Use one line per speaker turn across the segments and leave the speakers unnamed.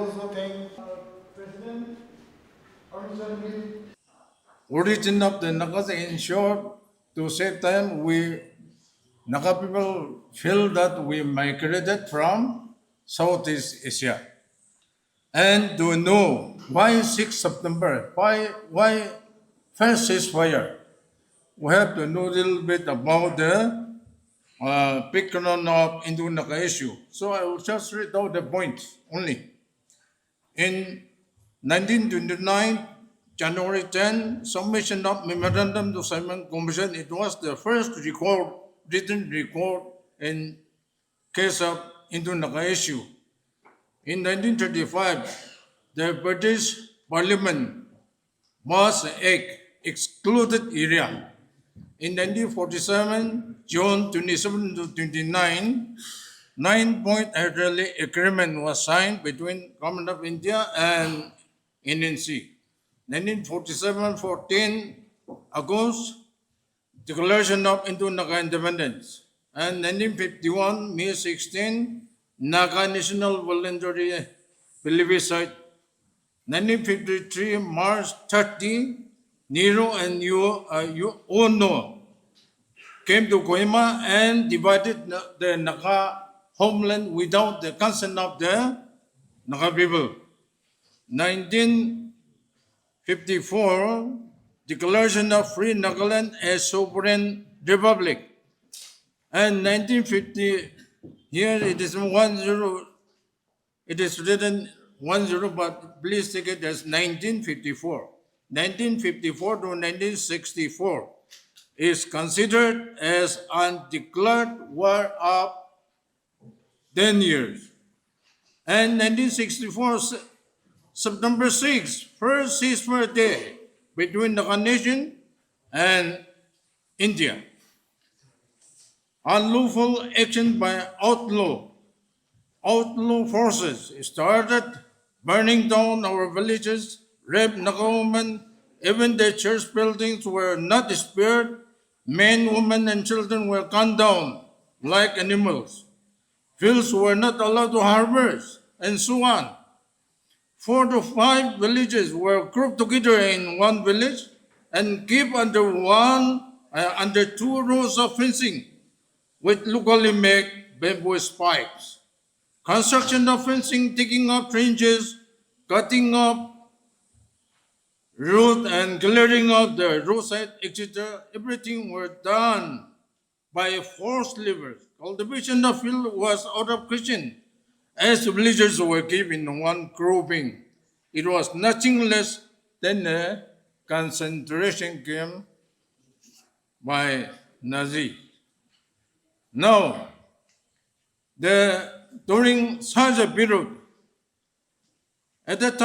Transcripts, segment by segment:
also thank President Armstrong.
Origin of the Nagas, in short, to save time, Naga people feel that we migrated from Southeast Asia. And to know why 6 September, why first ceasefire, we have to know a little bit about the background of Indo-Naga issue. So I will just read out the points only. In 1929, January 10, submission of Memorandum to Simon Commission, it was the first written record in case of Indo-Naga issue. In 1935, the British Parliament passed an act excluded area. In 1947, June 27 to 29, 9-point agreement was signed between Government of India and NNC. 1947-14, August, Declaration of Indo-Naga Independence. And 1951, May 16, Naga National Voluntary Plebiscite. 1953, March 30, Nehru and Ono came to Kohima and divided the Naga homeland without the consent of the Naga people. 1954, Declaration of Free Nagaland as Sovereign Republic. And 1950, here it is 10, it is written 10, but please take it as 1954. 1954 to 1964 is considered as undeclared war of 10 years. And 1964, September 6, first ceasefire day between the nation and India. Unlawful action by outlaw forces started burning down our villages, raped Naga women, even the church buildings were not spared. Men, women, and children were gunned down like animals. Fields were not allowed to harvest, and so on. 4 to 5 villages were grouped together in one village and kept under 2 rows of fencing with locally made bamboo spikes. Construction of fencing, taking up trenches, cutting up root and clearing of the roadside, etc. Everything were done by forced labor. Cultivation of field was out of question, as villagers were given one grouping. It was nothing less than a concentration camp by Nazi. Now, during such a period, at that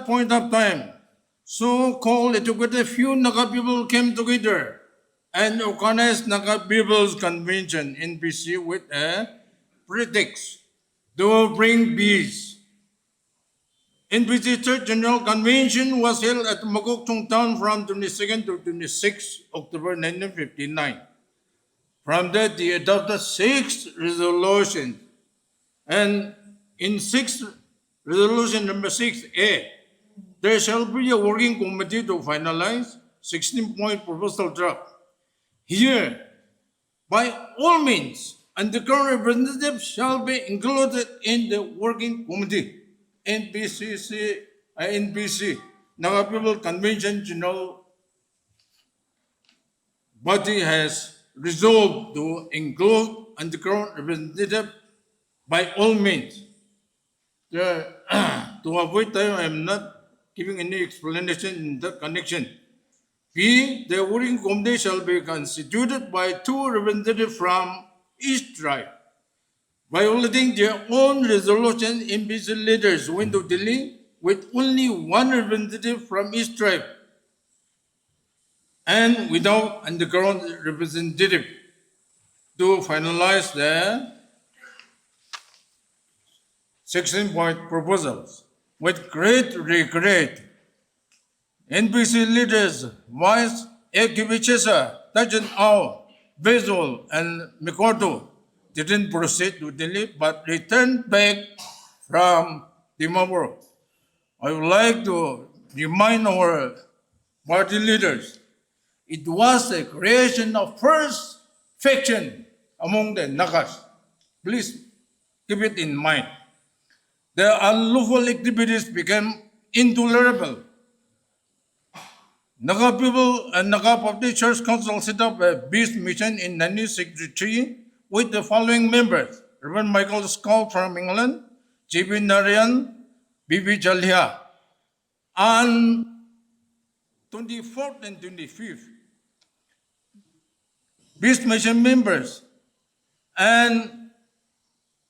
point of time, so-called educated few Naga people came together and organized Naga People's Convention, NPC, with a pretext to bring peace. NPC Third General Convention was held at Magokchung Town from 22nd to 26 October 1959. From that, they adopted 6 resolutions. And in resolution number 6A, there shall be a working committee to finalize 16-point proposal draft. Here, by all means, underground representatives shall be included in the working committee. NPC, Naga People Convention General Body has resolved to include underground representatives by all means. To avoid time, I am not giving any explanation in that connection. B, the working committee shall be constituted by 2 representatives from each tribe. Violating their own resolution, NPC leaders went to Delhi with only 1 representative from each tribe and without underground representative to finalize the 16-point proposals. With great regret, NPC leaders Vice Ekibicesa, Tajan Ao, Bezol, and Mikoto didn't proceed to Delhi but returned back from Dimapur. I would like to remind our party leaders, it was the creation of first faction among the Nagas. Please keep it in mind. The unlawful activities became intolerable. Naga people and Naga Public Church Council set up a peace mission in 1963 with the following members: Reverend Michael Skull from England, G.B. Narayan, B.B. Jalhia, on 24th and 25th. Peace mission members and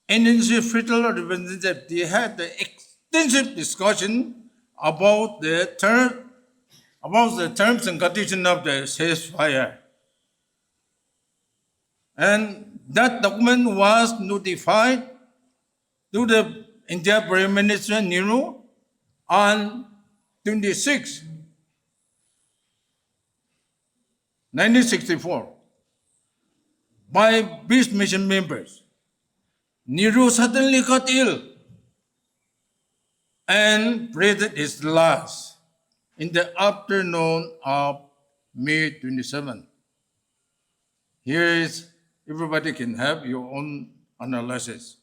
NNC Federal representative, they had the extensive discussion about the terms and conditions of the ceasefire. And that document was notified to the India Prime Minister Nehru on 26, 1964 by peace mission members. Nehru suddenly got ill and breathed his last in the afternoon of May 27. Here is, everybody can have your own analysis.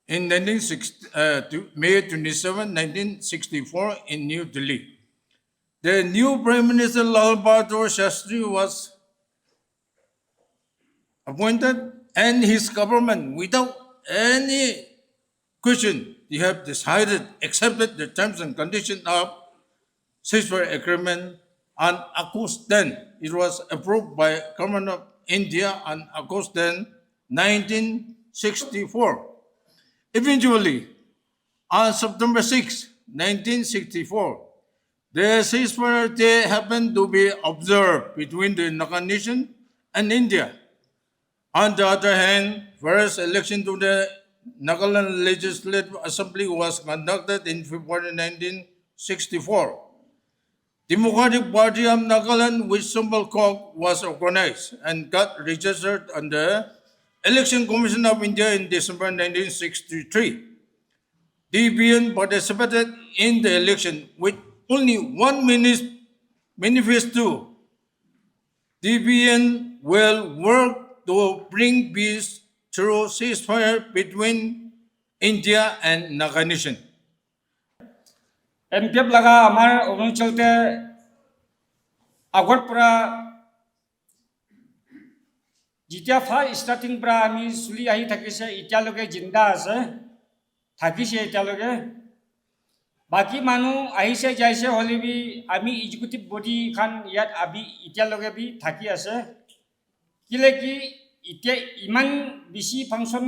In May 27, 1964, in New Delhi, the new Prime Minister Lal Bahadur Shastri was appointed, and his government, without any question, they have decided, accepted the terms and conditions of ceasefire agreement on August 10. It was approved by Government of India on August 10, 1964. Eventually, on September 6, 1964, the ceasefire day happened to be observed between the Naga Nation and India. On the other hand, first election to the Nagaland Legislative Assembly was conducted in February 1964. Democratic Party of Nagaland, with symbol COG, was organized and got registered on the Election Commission of India in December 1963. DPN participated in the election with only one manifesto. DPN will work to bring peace through ceasefire between India and Naga Nation.
NPF laga amar অৰুণাচলতে আগৰ পৰা যেতিয়া starting পৰা আমি চলি আহি থাকিছে এতিয়ালৈকে জিন্দা আছে থাকিছে এতিয়ালৈকে বাকি মানুহ আহিছে যাইছে হলিবি আমি এক্সিকিউটিভ বডি খান ইয়াত আবি এতিয়ালৈকে বি থাকি আছে কিলে কি ইতে ইমান বেছি ফাংচন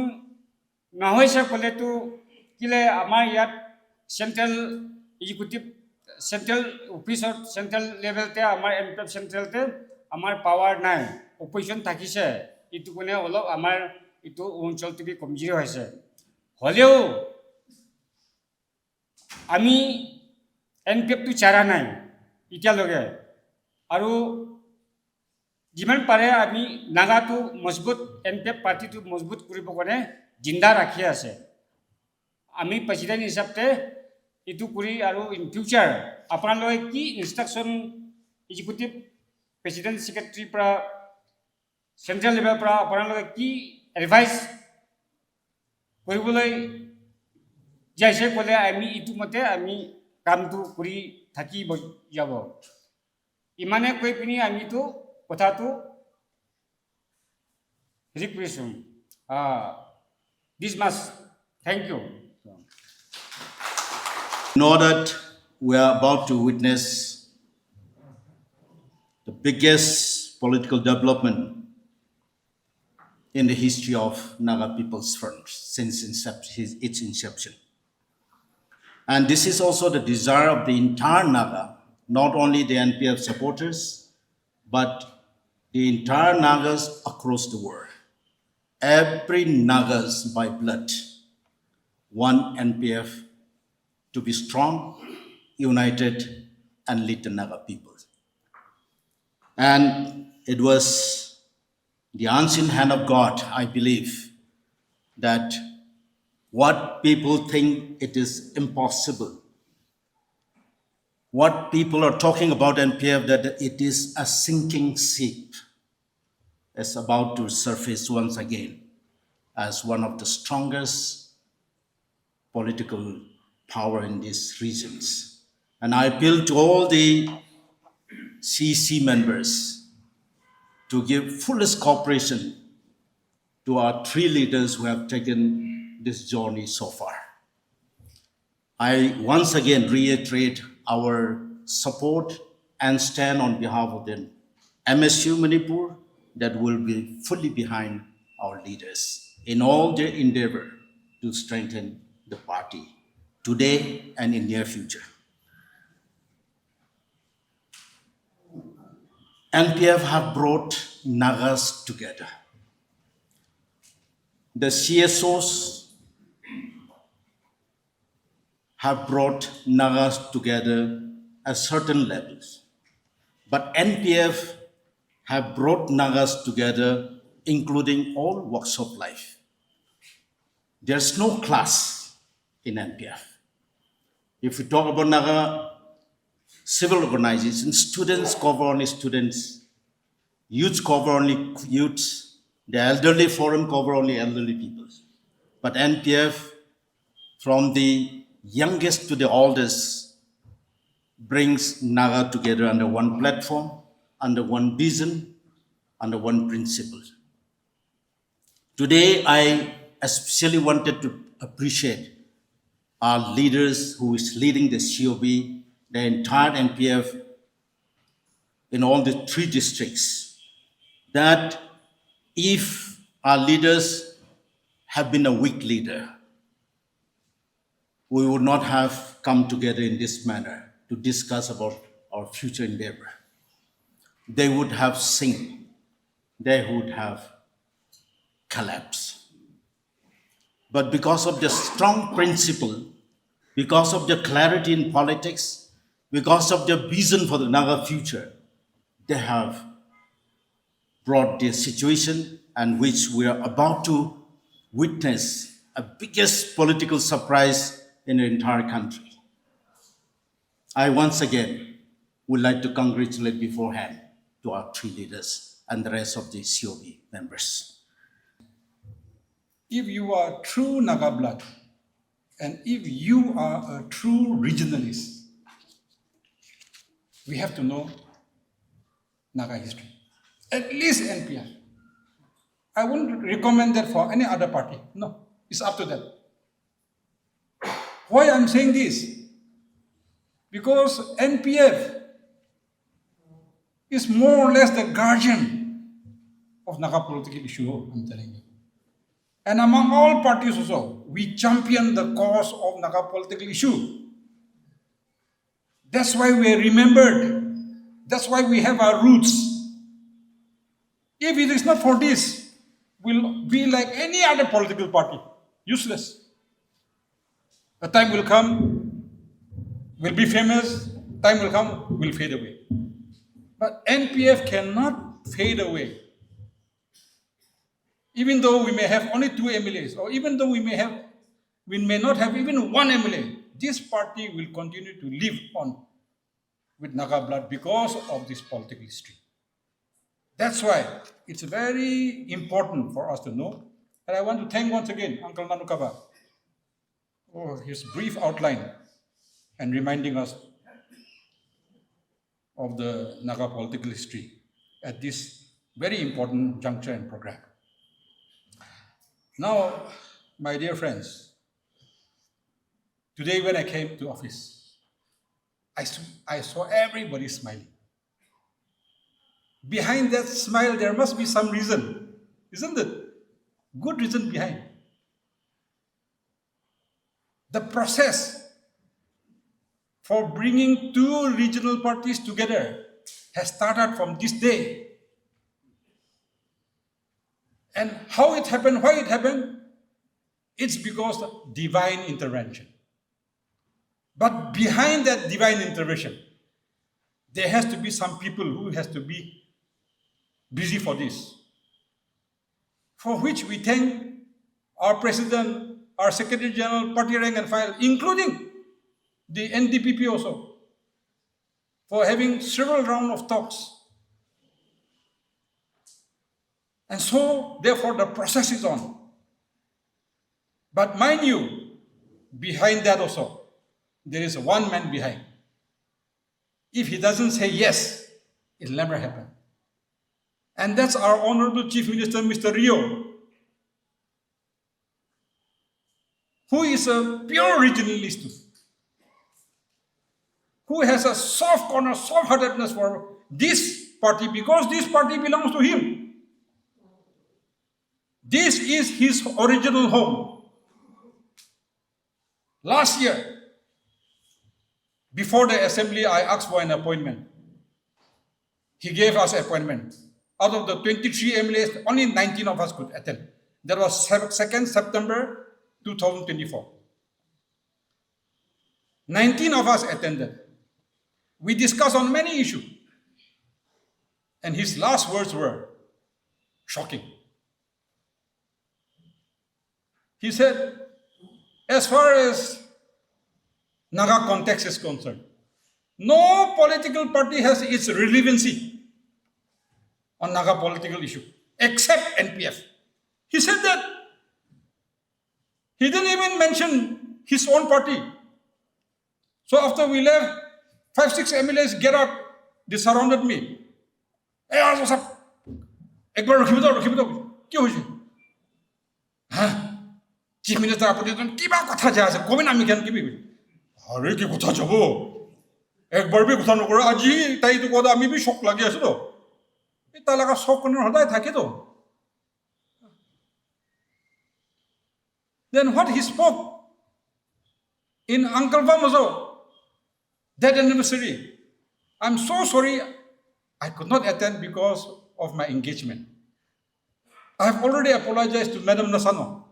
নহৈছে কলেতো কিলে আমাৰ ইয়াত সেন্ট্রাল এক্সিকিউটিভ সেন্ট্রাল অফিসৰ সেন্ট্রাল লেভেলতে আমাৰ এনপিএফ সেন্ট্রালতে আমাৰ পাৱাৰ নাই অপজিশন থাকিছে ইটো কোনে অলপ আমাৰ ইটো অঞ্চলটো বি কমজোৰি হৈছে হলেও আমি এনপিএফ টু চাৰা নাই এতিয়ালৈকে আৰু যিমান পাৰে আমি নাগাটো মজবুত এনপিএফ পাৰ্টিটো মজবুত কৰিব কাৰণে জিন্দা ৰাখি আছে আমি প্ৰেসিডেন্ট হিচাপে ইটো কৰি আৰু ইন ফিউচাৰ আপোনালোকে কি ইনষ্ট্ৰাকচন এক্সিকিউটিভ প্ৰেসিডেন্ট সেক্ৰেটাৰী পৰা সেন্ট্ৰেল লেভেল পৰা আপোনালোকে কি এডভাইস কৰিবলৈ যাইছে কলে আমি ইটো মতে আমি কামটো কৰি থাকি যাব ইমানে কৈ পিনি আমিতো কথাটো হেৰি কৰিছোঁ this much thank you
know that we are about to witness the biggest political development in the history of Naga People's Front since its inception. And this is also the desire of the entire Naga, not only the NPF supporters, but the entire Nagas across the world. Every Nagas by blood want NPF to be strong, united, and lead the Naga people. And it was the unseen hand of God, I believe, that what people think it is impossible. What people are talking about NPF, that it is a sinking ship, is about to surface once again as one of the strongest political power in these regions. And I appeal to all the CC members to give fullest cooperation to our three leaders who have taken this journey so far. I once again reiterate our support and stand on behalf of the MSU Manipur that will be fully behind our leaders in all their endeavor to strengthen the party today and in near future. NPF have brought Nagas together. The CSOs have brought Nagas together at certain levels. But NPF have brought Nagas together, including all walks of life. There's no class in NPF. If we talk about Naga civil organizations, students cover only students, youth cover only youths, the elderly forum cover only elderly people. But NPF, from the youngest to the oldest, brings Naga together under one platform, under one vision, under one principle. Today, I especially wanted to appreciate our leaders who is leading the COB, the entire NPF in all the three districts, that if our leaders have been a weak leader, we would not have come together in this manner to discuss about our future endeavor. They would have sunk, they would have collapsed. But because of the strong principle, because of the clarity in politics, because of their vision for the Naga future, they have brought this situation and which we are about to witness a biggest political surprise in the entire country. I once again would like to congratulate beforehand to our three leaders and the rest of the COB members.
If you are true Naga blood, and if you are a true regionalist, we have to know Naga history, at least NPF. I wouldn't recommend that for any other party. No, it's up to them. Why I'm saying this? Because NPF is more or less the guardian of Naga political issue, I'm telling you. And among all parties also, we champion the cause of Naga political issue. That's why we are remembered. That's why we have our roots. If it is not for this, we'll be like any other political party, useless. A time will come, we'll be famous, time will come, we'll fade away. But NPF cannot fade away. Even though we may have only 2 MLAs, or even though we may not have even 1 MLA, this party will continue to live on with Naga blood because of this political history. That's why it's very important for us to know. And I want to thank once again Uncle Nanukaba for his brief outline and reminding us of the Naga political history at this very important juncture and program. Now, my dear friends, today when I came to office, I saw everybody smiling. Behind that smile, there must be some reason, isn't it? Good reason behind. The process for bringing 2 regional parties together has started from this day. And how it happened, why it happened, it's because of divine intervention. But behind that divine intervention, there has to be some people who has to be busy for this. For which we thank our President our Secretary General, party rank and file, including the NDPP also, for having several rounds of talks. And so, therefore, the process is on. But mind you, behind that also, there is one man behind. If he doesn't say yes, it'll never happen. And that's our Honorable Chief Minister, Mr. Rio, who is a pure regionalist, who has a soft corner, soft-heartedness for this party because this party belongs to him. This is his original home. Last year, before the assembly, I asked for an appointment. He gave us an appointment. Out of the 23 MLAs, only 19 of us could attend. That was 2nd September 2024. 19 of us attended. We discussed on many issues. And his last words were shocking. He said, as far as Naga context is concerned, no political party has its relevancy on Naga political issue, except NPF. He said that. He didn't even mention his own party. So after we left, 5-6 MLAs get up, they surrounded me. Hey, what's up? Ekbar rukhi batao. Huh? Chief Minister Apong kiba kotha jase kobe nami kyan kibi. Are ki kotha jabo. Ekbar bhi kotha nokore aji tai to koda ami bhi shock lagi ase to. Eta laga shock kono hodai thake to. Then what he spoke in Uncle Vamazo, that anniversary, I'm so sorry I could not attend because of my engagement. I have already apologized to Madam Nasano.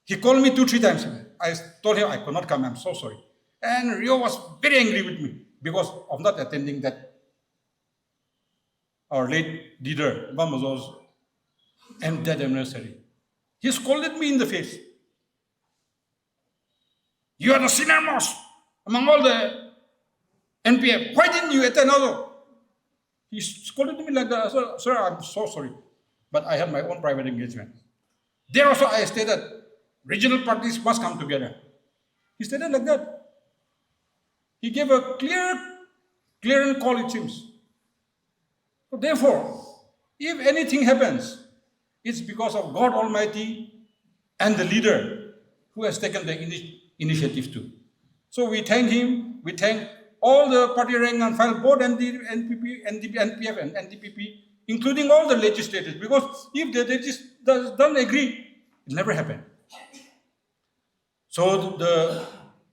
He called me 2-3 times. I told him I could not come, I'm so sorry. And Rio was very angry with me because of not attending that, our late leader, Vamazo's, and that anniversary. He scolded me in the face. You are the senior most among all the NPF. Why didn't you attend also? He scolded me like that. Sir, I'm so sorry, but I had my own private engagement. There also I stated, regional parties must come together. He stated like that. He gave a clear and call, it seems. So therefore, if anything happens, it's because of God Almighty and the leader who has taken the initiative too. So we thank him, we thank all the party rank and file, both NPF and NDPP, including all the legislators, because if they just don't agree, it'll never happen. So the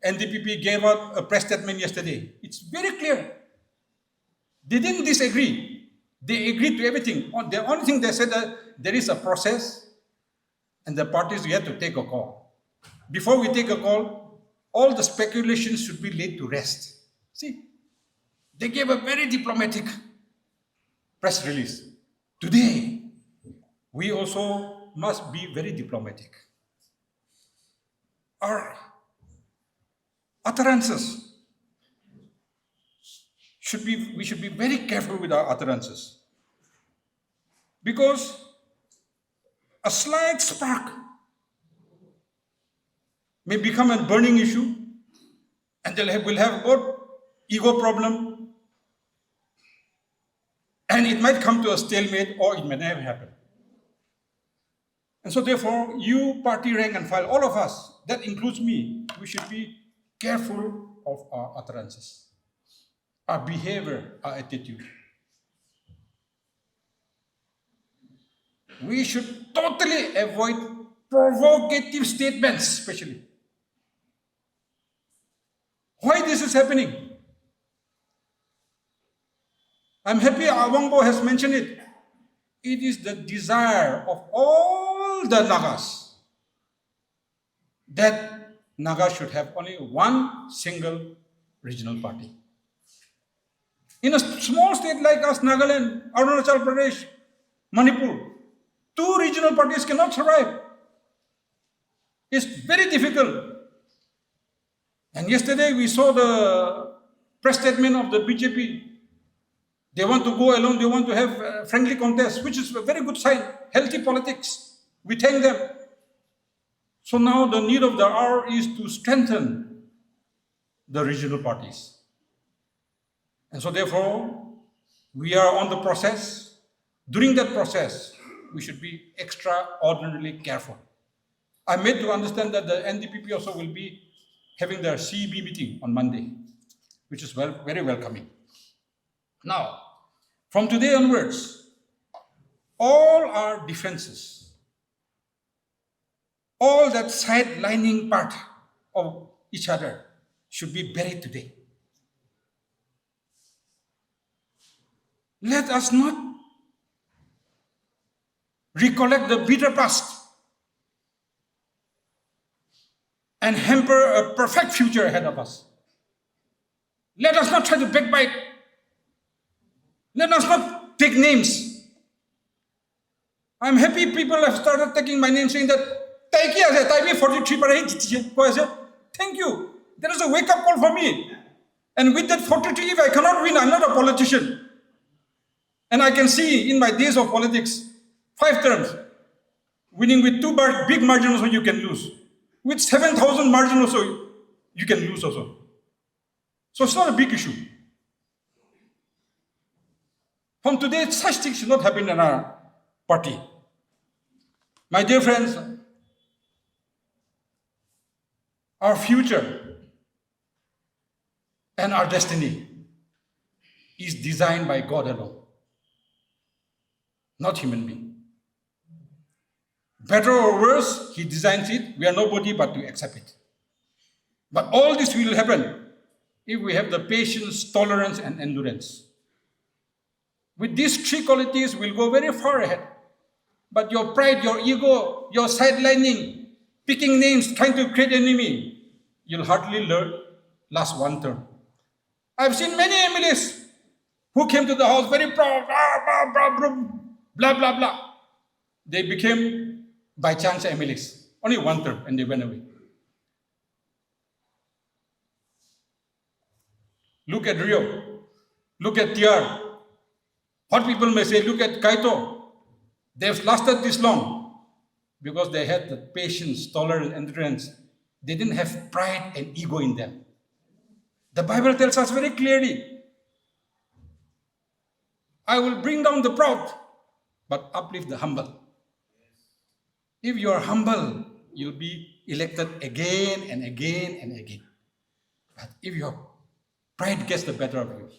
NDPP gave out a press statement yesterday. It's very clear. They didn't disagree. They agreed to everything. The only thing they said that there is a process and the parties have to take a call. Before we take a call, all the speculations should be laid to rest. See, they gave a very diplomatic press release. Today, we also must be very diplomatic. Our utterances we should be very careful with our utterances. Because a slight spark may become a burning issue, and we'll have both ego problem, and it might come to a stalemate, or it may never happen. And so therefore, you party rank and file, all of us, that includes me, we should be careful of our utterances, our behavior, our attitude. We should totally avoid provocative statements, especially. Why this is happening? I'm happy Awangbo has mentioned it. It is the desire of all the Nagas that Naga should have only one single regional party. In a small state like us, Nagaland, Arunachal Pradesh, Manipur, two regional parties cannot survive. It's very difficult. And yesterday we saw the press statement of the BJP. They want to go alone, they want to have a friendly contest, which is a very good sign, healthy politics. We thank them. So now the need of the hour is to strengthen the regional parties. And so therefore, we are on the process. During that process, we should be extraordinarily careful. I'm made to understand that the NDPP also will be having their CEB meeting on Monday, which is very welcoming. Now, from today onwards, all our differences, all that sidelining part of each other should be buried today. Let us not recollect the bitter past and hamper a perfect future ahead of us. Let us not try to backbite. Let us not take names. I'm happy people have started taking my name, saying that, thank you. There is a wake-up call for me. And with that 43, if I cannot win, I'm not a politician. And I can see in my days of politics, 5 terms, winning with 2 big margins also you can lose. With 7,000 margin also, you can lose also. So it's not a big issue. From today, such things should not happen in our party. My dear friends, our future and our destiny is designed by God alone, not human being. Better or worse, He designs it. We are nobody but to accept it. But all this will happen if we have the patience, tolerance, and endurance. With these 3 qualities, we'll go very far ahead. But your pride, your ego, your sidelining, picking names, trying to create enemy, you'll hardly last 1 term. I've seen many MLAs who came to the house very proud, blah, blah, blah. They became, by chance, MLAs. Only 1 term, and they went away. Look at Rio. Look at TR. What people may say, look at Kaito. They've lasted this long because they had the patience, tolerance, endurance. They didn't have pride and ego in them. The Bible tells us very clearly, I will bring down the proud, but uplift the humble. If you are humble, you'll be elected again and again and again. But if your pride gets the better of you,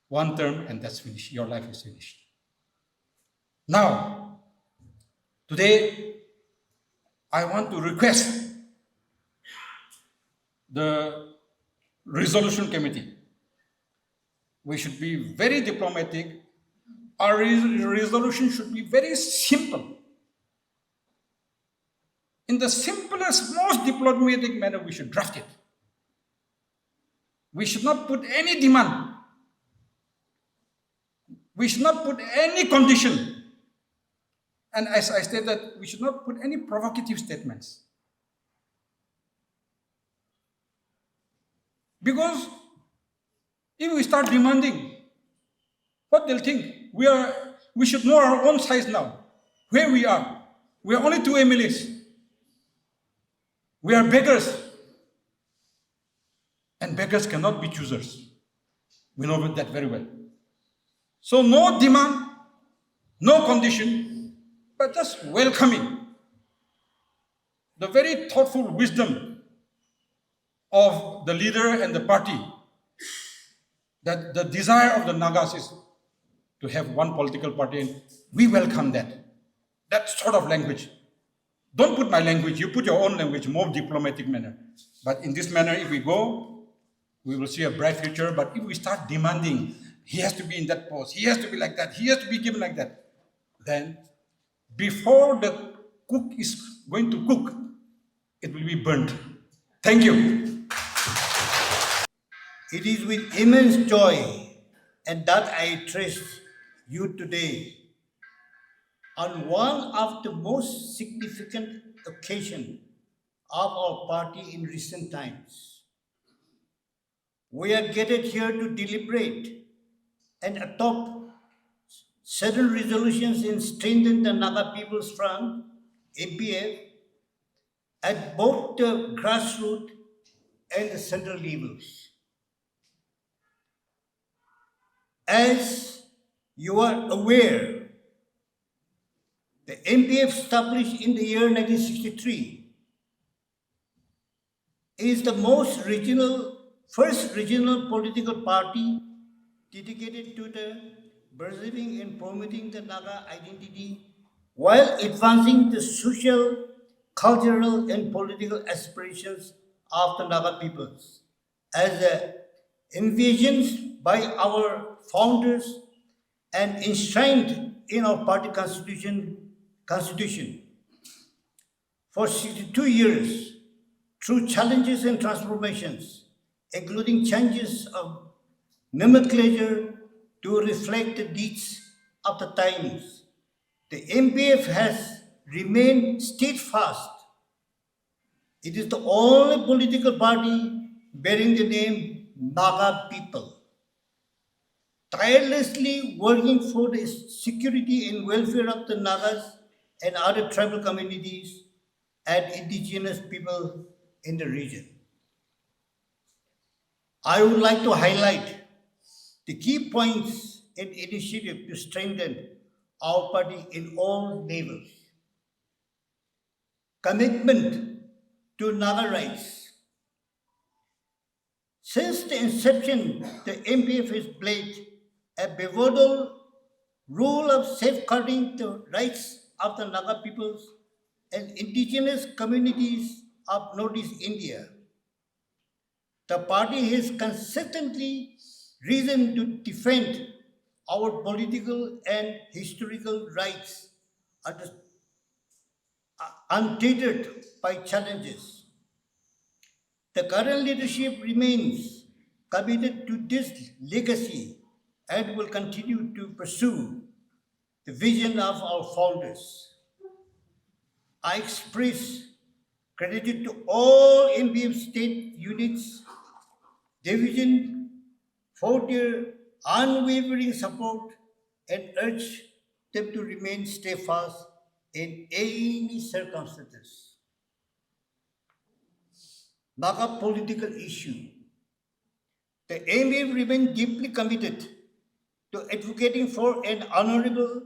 1 term and that's finished. Your life is finished. Now, today, I want to request the resolution committee. We should be very diplomatic. Our resolution should be very simple. In the simplest, most diplomatic manner, we should draft it. We should not put any demand. We should not put any condition. And as I stated, we should not put any provocative statements. Because if we start demanding, what they'll think? We should know our own size now, where we are. We are only 2 MLAs. We are beggars. And beggars cannot be choosers. We know that very well. So no demand, no condition, but just welcoming the very thoughtful wisdom of the leader and the party, that the desire of the Nagas is to have 1 political party, and we welcome that. That sort of language. Don't put my language, you put your own language, more diplomatic manner. But in this manner, if we go, we will see a bright future. But if we start demanding, he has to be in that post, he has to be like that, he has to be given like that, then before the cook is going to cook, it will be burnt. Thank you.
It is with immense joy and that I address you today on one of the most significant occasions of our party in recent times. We are gathered here to deliberate and adopt certain resolutions in strengthening the Naga People's Front, NPF, at both the grassroots and the central levels. As you are aware, the NPF, established in the year 1963, is the first regional political party dedicated to the preserving and promoting the Naga identity while advancing the social, cultural, and political aspirations of the Naga peoples, as envisioned by our founders and enshrined in our party constitution. For 62 years, through challenges and transformations, including changes of nomenclature to reflect the needs of the times, the NPF has remained steadfast. It is the only political party bearing the name Naga people, tirelessly working for the security and welfare of the Nagas and other tribal communities and indigenous people in the region. I would like to highlight the key points and initiatives to strengthen our party in all levels. Commitment to Naga rights. Since the inception, the NPF has played a pivotal role of safeguarding the rights of the Naga peoples and indigenous communities of Northeast India. The party has consistently risen to defend our political and historical rights untethered by challenges. The current leadership remains committed to this legacy and will continue to pursue the vision of our founders. I express gratitude to all NPF state units, division for their unwavering support and urge them to remain steadfast in any circumstances. Naga political issue. The NPF remains deeply committed to advocating for an honorable,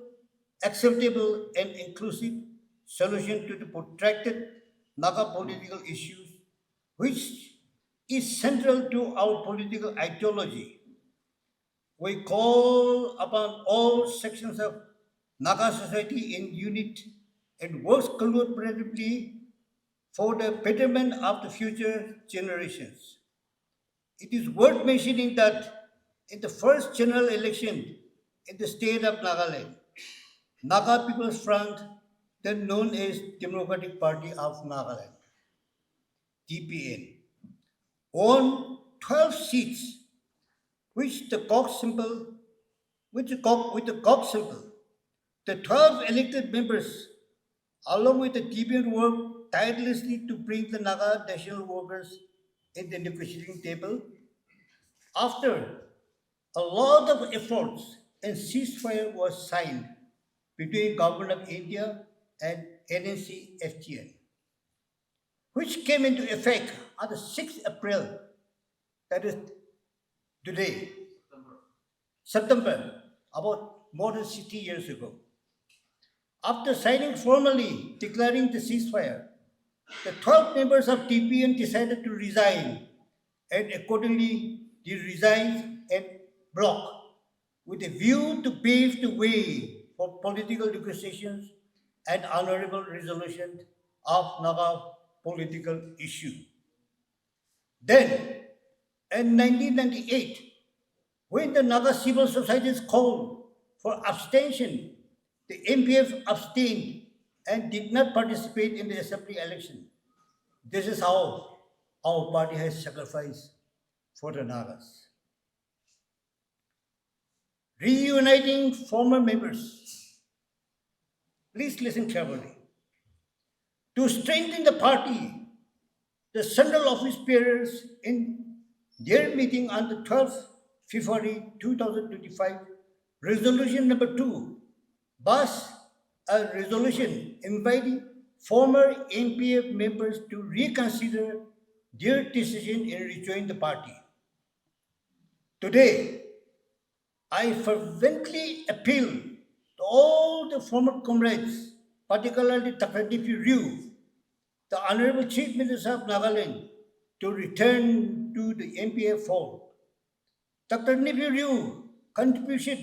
acceptable, and inclusive solution to the protracted Naga political issues, which is central to our political ideology. We call upon all sections of Naga society in unit and work collaboratively for the betterment of the future generations. It is worth mentioning that in the first general election in the state of Nagaland, Naga People's Front, then known as Democratic Party of Nagaland, DPN, won 12 seats, with the cock symbol. The 12 elected members, along with the DPN, worked tirelessly to bring the Naga national workers in the negotiating table. After a lot of efforts, and ceasefire was signed between Government of India and NNC FTN, which came into effect on the 6th April, that is today, September, about more than 60 years ago. After signing formally declaring the ceasefire, the 12 members of TPN decided to resign, and accordingly they resigned en bloc with a view to pave the way for political negotiations and honorable resolution of Naga political issue. Then, in 1998, when the Naga civil societies called for abstention, the NPF abstained and did not participate in the assembly election. This is how our party has sacrificed for the Nagas. Reuniting former members. Please listen carefully. To strengthen the party, the Central Office bearers in their meeting on the 12th February 2025, Resolution number 2 passed a resolution inviting former NPF members to reconsider their decision in rejoining the party. Today, I fervently appeal to all the former comrades, particularly Dr. Neiphiu Rio, the Honorable Chief Minister of Nagaland, to return to the NPF fold. Dr. Neiphiu Rio's contribution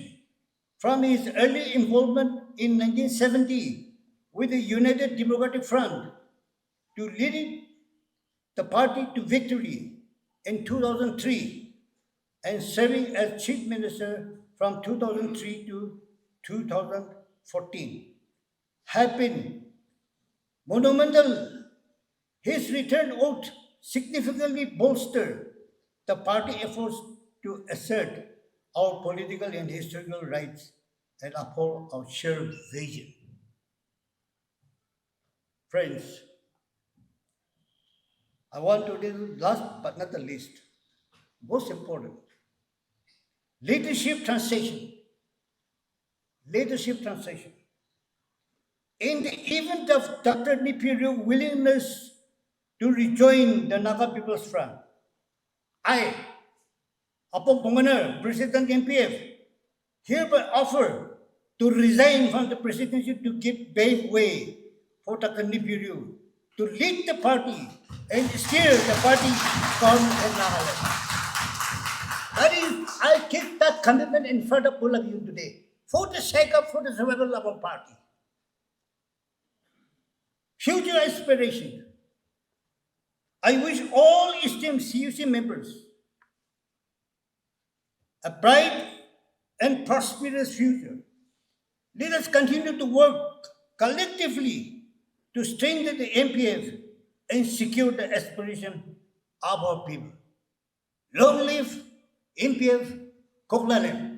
from his early involvement in 1970 with the United Democratic Front to leading the party to victory in 2003 and serving as Chief Minister from 2003 to 2014 have been monumental. His return oath significantly bolstered the party efforts to assert our political and historical rights and uphold our shared vision. Friends, I want to do last but not the least, most important, leadership transition. Leadership transition. In the event of Dr. Neiphiu Rio's willingness to rejoin the Naga People's Front, I, Apong Pongener, President NPF, hereby offer to resign from the presidency to give way for Dr. Neiphiu Rio to lead the party and steer the party government in Nagaland. That is, I keep that commitment in front of all of you today for the sake of for the survival of our party. Future aspiration. I wish all esteemed CUC members a bright and prosperous future. Let us continue to work collectively to strengthen the NPF and secure the aspiration of our people. Long live NPF Kohima.